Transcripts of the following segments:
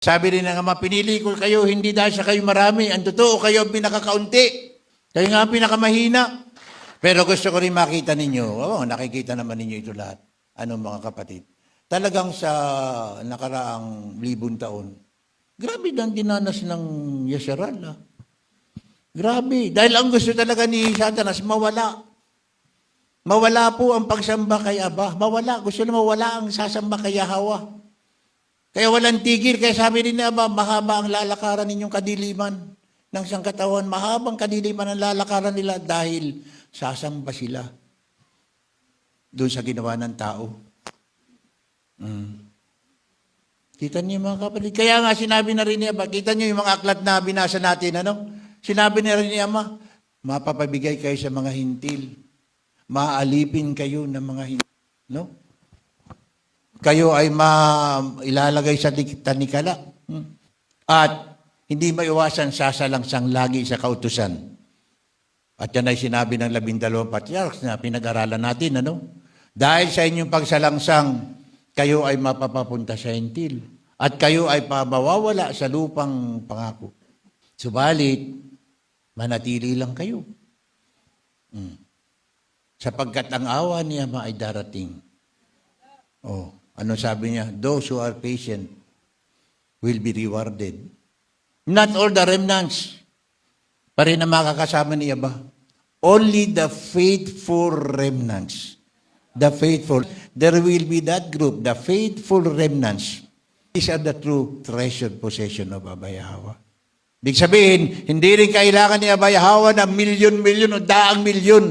Sabi rin ng Ama, pinili ko kayo hindi dahil sa kayo marami. Ang totoo, kayo ang pinakakaunti. Kayo nga ang pinakamahina. Pero gusto ko rin makita ninyo, nakikita naman ninyo ito lahat. Ano mga kapatid? Talagang sa nakaraang 1,000 taon, grabe nang dinanas ng Yesharal. Grabe. Dahil ang gusto talaga ni Satanas, mawala. Mawala po ang pagsamba kay Aba. Mawala. Gusto na mawala ang sasamba kay Yahweh. Kaya walang tigil. Kaya sabi rin ni Aba, mahaba ang lalakaran ninyong kadiliman ng sangkatawan. Mahabang kadiliman ang lalakaran nila dahil sasamba sila doon sa ginawa ng tao. Kita niyo mga kapatid. Kaya nga sinabi na rin ni Aba, kita niyo yung mga aklat na binasa natin, ano? Sinabi na rin ni Ama, mapapabigay kayo sa mga hintil. Maalipin kayo ng mga hintil. No? Kayo ay ilalagay sa tanikala. At hindi maiwasan sasalangsang lagi sa kautusan. At yan ay sinabi ng 12 patriarchs na pinag-aralan natin. Ano? Dahil sa inyong pagsalangsang, kayo ay mapapapunta sa hintil. At kayo ay mawawala sa lupang pangako. Subalit, manatili lang kayo. Sapagkat ang awa ni Ama ay darating. Ano sabi niya? Those who are patient will be rewarded. Not all the remnants pa rin na makakasama ni Aba. Only the faithful remnants. The faithful. There will be that group, the faithful remnants. These are the true treasured possession of Aba Yahweh. Ibig sabihin, hindi rin kailangan ni Aba Yahweh ng milyon-milyon o daang milyon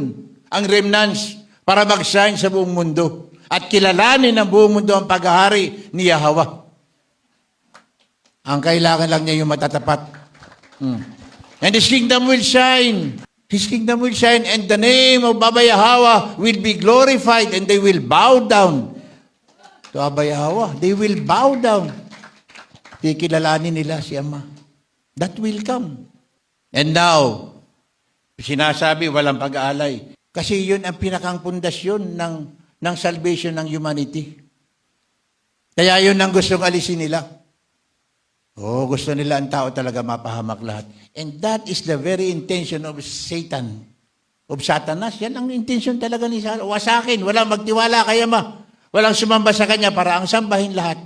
ang remnants para mag-shine sa buong mundo. At kilalanin ng buong mundo ang paghahari ni Yahweh. Ang kailangan lang niya yung matatapat. And His kingdom will shine. His kingdom will shine and the name of Abba Yahweh will be glorified and they will bow down to Abba Yahweh. They will bow down. Kikilalanin nila si Ama. That will come. And now, sinasabi walang pag-aalay. Kasi yun ang pinakang pundasyon ng salvation ng humanity. Kaya yun ang gustong alisin nila. Gusto nila ang tao talaga mapahamak lahat. And that is the very intention of Satan, of Satanas. Yan ang intention talaga ni Satan. Wasakin, walang magtiwala kay Ama. Walang sumamba sa kanya para ang sambahin lahat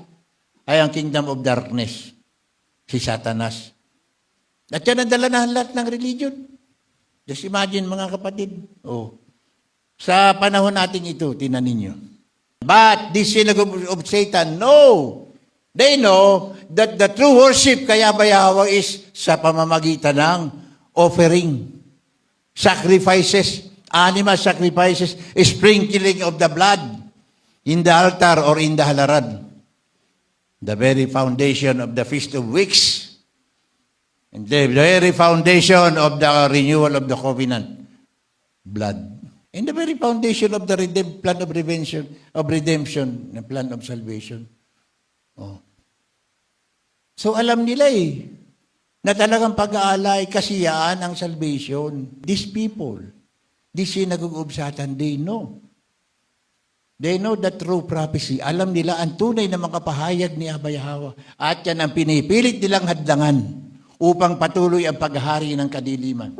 ay ang kingdom of darkness, si Satanas. At yan ang dala na lahat ng religion. Just imagine mga kapatid. Sa panahon natin ito, tinan ninyo. But this synagogue of Satan, no. They know that the true worship kay Abba Yahweh is sa pamamagitan ng offering, sacrifices, animal sacrifices, sprinkling of the blood in the altar or in the halaran. The very foundation of the Feast of Weeks and the very foundation of the renewal of the covenant, blood. And the very foundation of the plan of redemption, the plan of salvation. So alam nila na talagang pag-aalay, kasiyaan ang salvation. These people, this synagogue of Satan, they know. They know the true prophecy. Alam nila ang tunay na makapahayag ni Abba Yahweh. At yan ang pinipilit nilang hadlangan upang patuloy ang paghahari ng kadiliman.